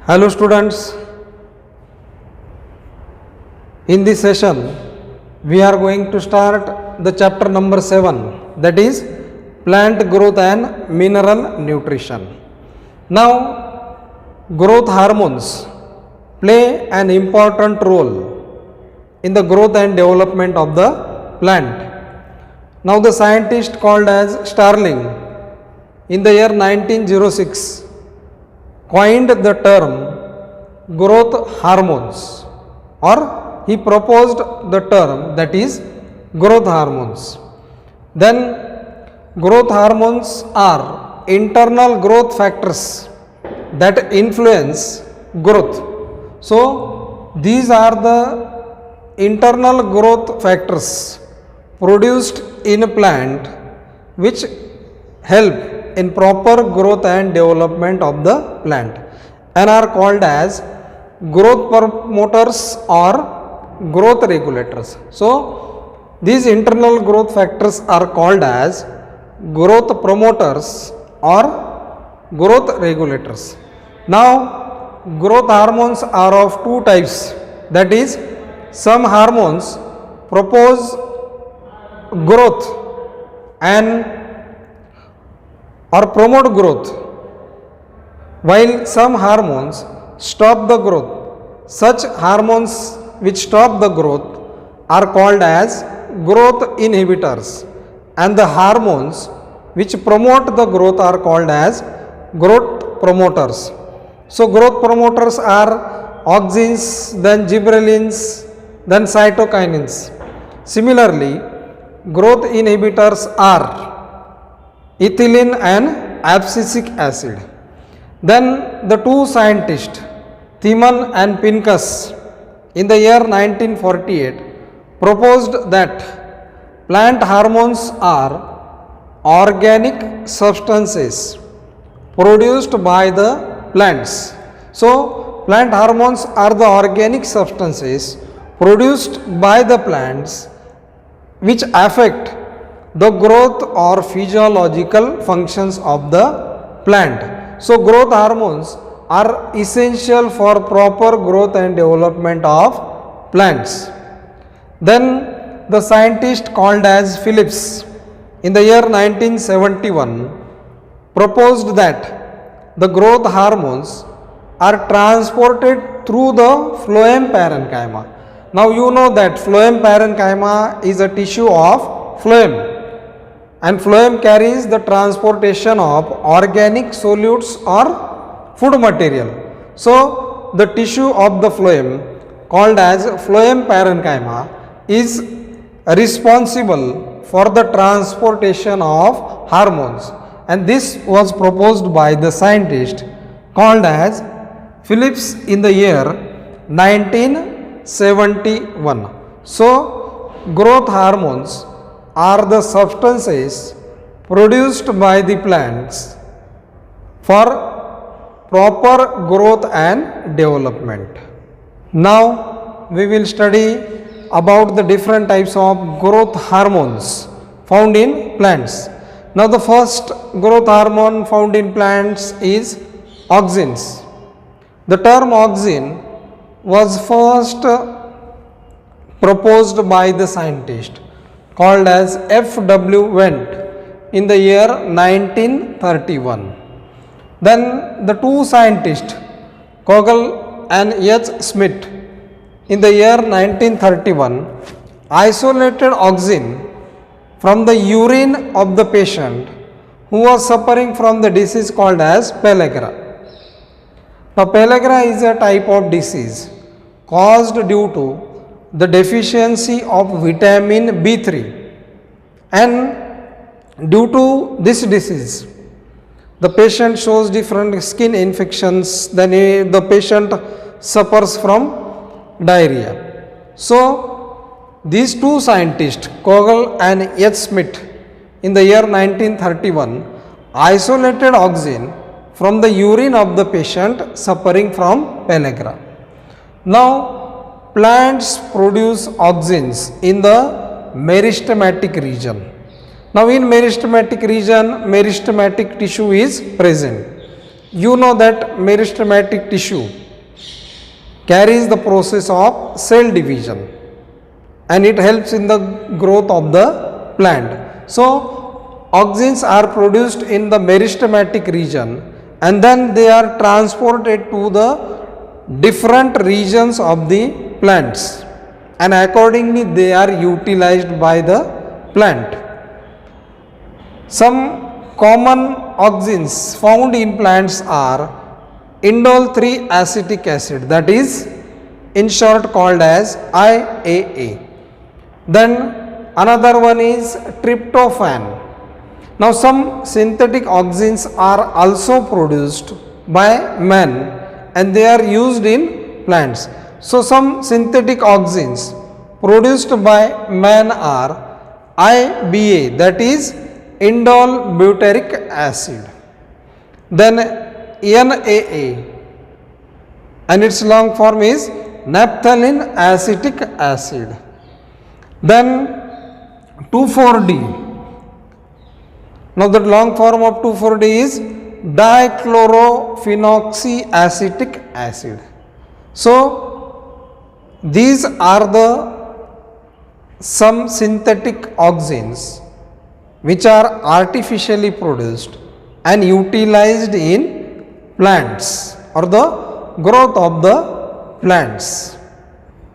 Hello students, in this session we are going to start the chapter number 7, that is plant growth and mineral nutrition. Now growth hormones play an important role in the growth and development of the plant. Now the scientist called as Starling in the year 1906 coined the term growth hormones, or he proposed the term that is growth hormones. Then growth hormones are internal growth factors that influence growth. So these are the internal growth factors produced in a plant which help in proper growth and development of the plant and are called as growth promoters or growth regulators. So these internal growth factors are called as growth promoters or growth regulators. Now growth hormones are of two types, that is some hormones propose growth and or promote growth, while some hormones stop the growth. Such hormones which stop the growth are called as growth inhibitors, and the hormones which promote the growth are called as growth promoters. So growth promoters are auxins, then gibberellins, then cytokinins. Similarly, growth inhibitors are ethylene and abscisic acid. Then the two scientists, Thiemann and Pincus, in the year 1948 proposed that plant hormones are organic substances produced by the plants. So plant hormones are the organic substances produced by the plants which affect the growth or physiological functions of the plant. So growth hormones are essential for proper growth and development of plants. Then the scientist called as Phillips in the year 1971 proposed that the growth hormones are transported through the phloem parenchyma. Now you know that phloem parenchyma is a tissue of phloem, and phloem carries the transportation of organic solutes or food material. So the tissue of the phloem called as phloem parenchyma is responsible for the transportation of hormones, and this was proposed by the scientist called as Phillips in the year 1971. So growth hormones are the substances produced by the plants for proper growth and development. Now we will study about the different types of growth hormones found in plants. Now the first growth hormone found in plants is auxins. The term auxin was first proposed by the scientist called as F.W. Wendt in the year 1931. Then the two scientists, Kogel and H. Smith, in the year 1931 isolated auxin from the urine of the patient who was suffering from the disease called as pellagra. Now pellagra is a type of disease caused due to the deficiency of vitamin B3, and due to this disease the patient shows different skin infections, then the patient suffers from diarrhea. So these two scientists, Kogel and H. Smith, in the year 1931 isolated auxin from the urine of the patient suffering from pellagra. Now plants produce auxins in the meristematic region. Now in meristematic region, meristematic tissue is present. you know that meristematic tissue carries the process of cell division and it helps in the growth of the plant. So auxins are produced in the meristematic region and then they are transported to the different regions of the plants and accordingly they are utilized by the plant. Some common auxins found in plants are indole 3 acetic acid, that is in short called as IAA. Then another one is tryptophan. Now some synthetic auxins are also produced by man and they are used in plants. So some synthetic auxins produced by man are IBA, that is indole butyric acid. Then NAA and its long form is naphthalene acetic acid. Then 2,4-D. Now the long form of 2,4-D is dichlorophenoxyacetic acid. So these are the some synthetic auxins which are artificially produced and utilized in plants or the growth of the plants.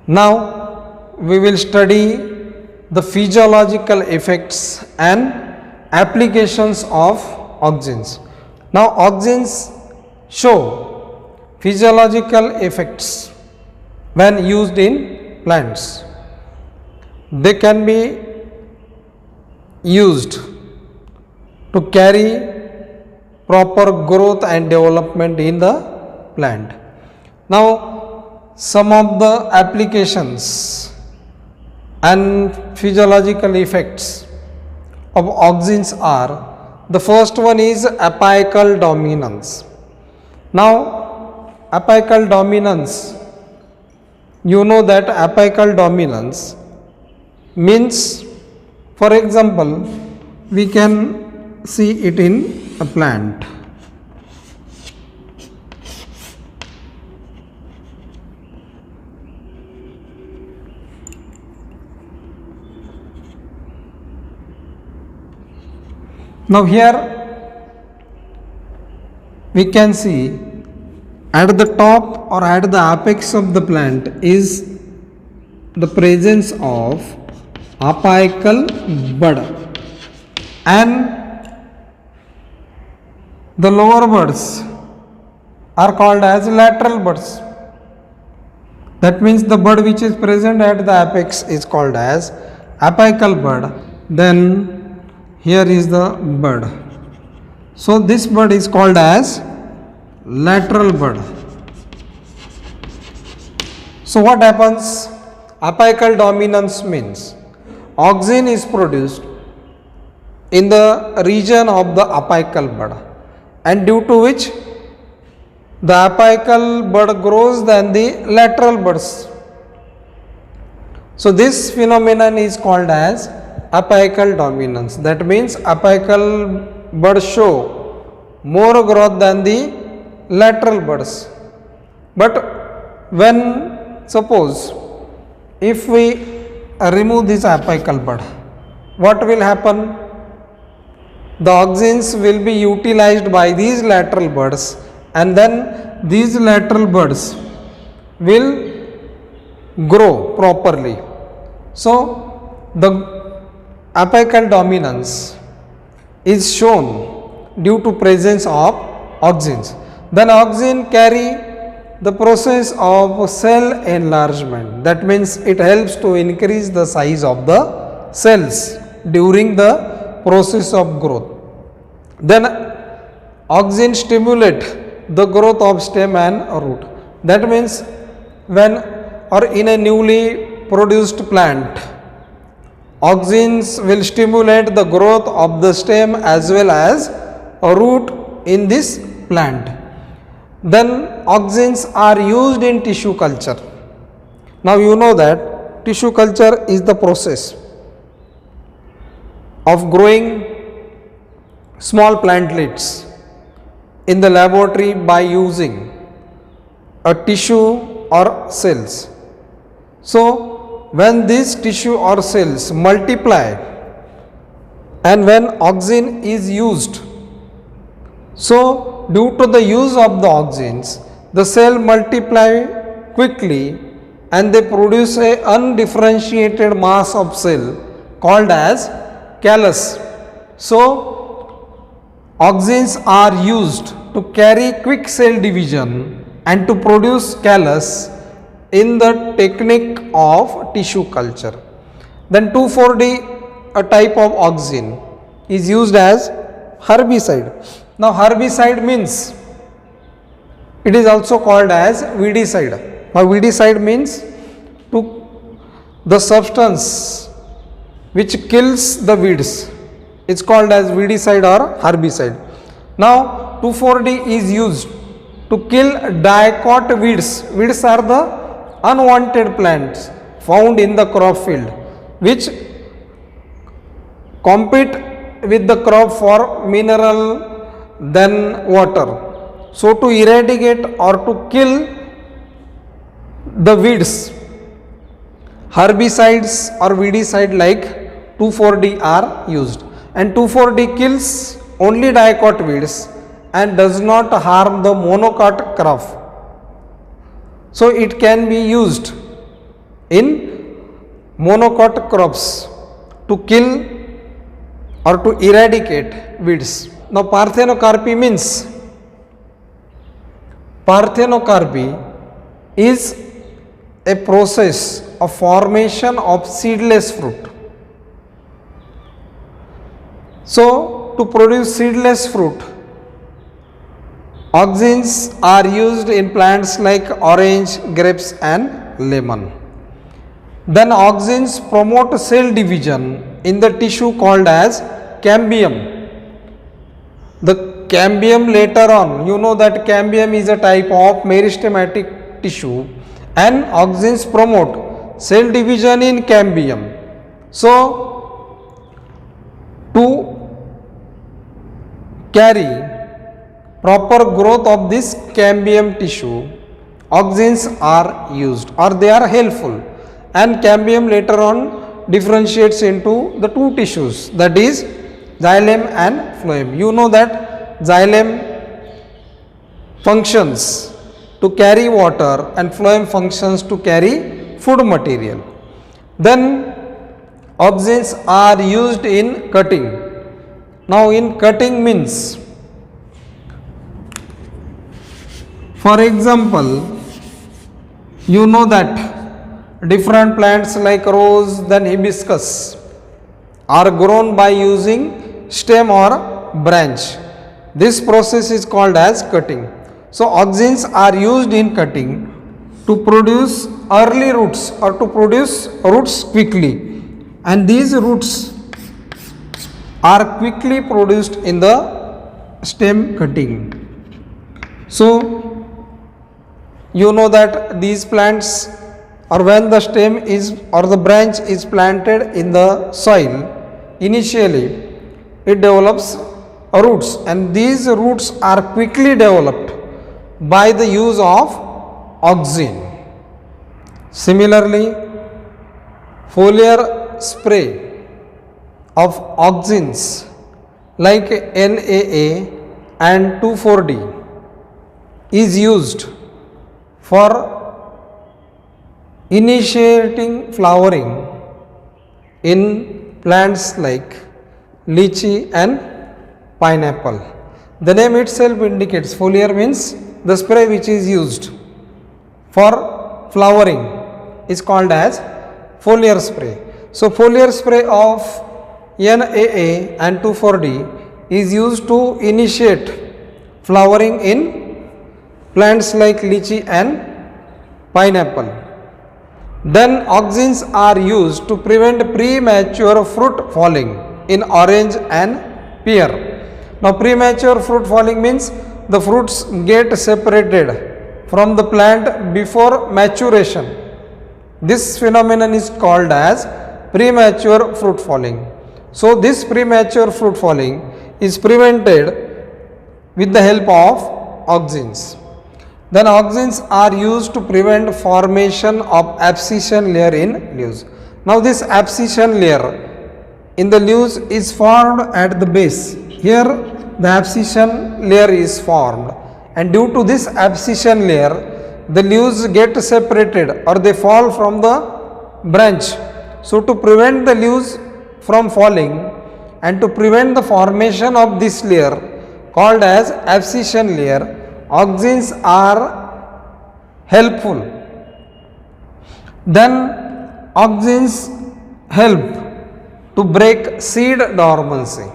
Now we will study the physiological effects and applications of auxins. Now auxins show physiological effects when used in plants. They can be used to carry proper growth and development in the plant. Now some of the applications and physiological effects of auxins are, the first one is apical dominance. Now apical dominance, you know that apical dominance means, for example, we can see it in a plant. Now here we can see at the top or at the apex of the plant is the presence of apical bud and the lower buds are called as lateral buds. That means the bud which is present at the apex is called as apical bud. Then here is the bud. So this bud is called as lateral bud. So what happens? Apical dominance means auxin is produced in the region of the apical bud and due to which the apical bud grows than the lateral buds. So this phenomenon is called as apical dominance. That means apical buds show more growth than the lateral buds. But when suppose if we remove this apical bud, what will happen? The auxins will be utilized by these lateral buds and then these lateral buds will grow properly. So the apical dominance is shown due to presence of auxins. Then auxin carry the process of cell enlargement. That means it helps to increase the size of the cells during the process of growth. Then auxin stimulate the growth of stem and root. That means when or in a newly produced plant, auxins will stimulate the growth of the stem as well as a root in this plant. Then auxins are used in tissue culture. Now you know that tissue culture is the process of growing small plantlets in the laboratory by using a tissue or cells. So when these tissue or cells multiply and when oxygen is used, so due to the use of the oxygens, the cell multiply quickly and they produce a undifferentiated mass of cell called as callus. So oxygens are used to carry quick cell division and to produce callus in the technique of tissue culture. Then 2,4-D, a type of oxygen, is used as herbicide. Now herbicide means it is also called as weedicide. Now weedicide means to the substance which kills the weeds. It's called as weedicide or herbicide. Now 2,4-D is used to kill dicot weeds. Weeds are the unwanted plants found in the crop field which compete with the crop for mineral than water. So to eradicate or to kill the weeds, herbicides or weedicide like 2,4-D are used, and 2,4-D kills only dicot weeds and does not harm the monocot crop. So it can be used in monocot crops to kill or to eradicate weeds. Now parthenocarpy means, parthenocarpy is a process of formation of seedless fruit. So to produce seedless fruit, oxygens are used in plants like orange, grapes and lemon. Then oxygens promote cell division in the tissue called as cambium. The cambium later on, you know that cambium is a type of meristematic tissue and oxygens promote cell division in cambium. So to carry proper growth of this cambium tissue, oxygens are used or they are helpful, and cambium later on differentiates into the two tissues, that is xylem and phloem. You know that xylem functions to carry water and phloem functions to carry food material. Then oxygens are used in cutting. Now in cutting means, for example, you know that different plants like rose then hibiscus are grown by using stem or branch. This process is called as cutting. So oxygens are used in cutting to produce early roots or to produce roots quickly, and these roots are quickly produced in the stem cutting. So you know that these plants, or when the stem is or the branch is planted in the soil, initially it develops roots, and these roots are quickly developed by the use of oxygen. Similarly, foliar spray of oxygens like NAA and 2,4-D is used for initiating flowering in plants like lychee and pineapple. The name itself indicates, foliar means the spray which is used for flowering is called as foliar spray. So foliar spray of NAA and 2,4-D is used to initiate flowering in plants like lychee and pineapple. Then oxygens are used to prevent premature fruit falling in orange and pear. Now premature fruit falling means the fruits get separated from the plant before maturation. This phenomenon is called as premature fruit falling. So this premature fruit falling is prevented with the help of auxins. Then auxins are used to prevent formation of abscission layer in leaves. Now this abscission layer in the leaves is formed at the base. Here the abscission layer is formed, and due to this abscission layer the leaves get separated or they fall from the branch. So to prevent the leaves from falling and to prevent the formation of this layer called as abscission layer, auxins are helpful. Then auxins help to break seed dormancy.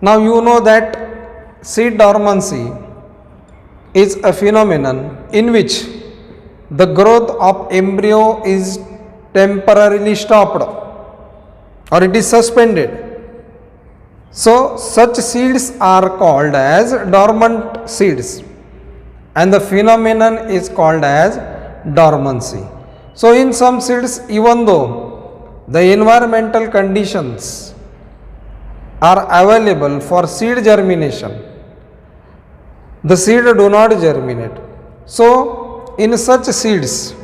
Now you know that seed dormancy is a phenomenon in which the growth of embryo is temporarily stopped or it is suspended. So such seeds are called as dormant seeds, and the phenomenon is called as dormancy. So in some seeds, even though the environmental conditions are available for seed germination, the seed do not germinate. So in such seeds,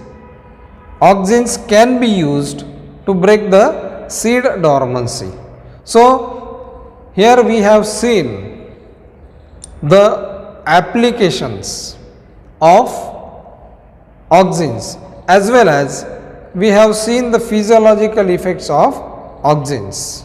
auxins can be used to break the seed dormancy. So here we have seen the applications of auxins, as well as we have seen the physiological effects of auxins.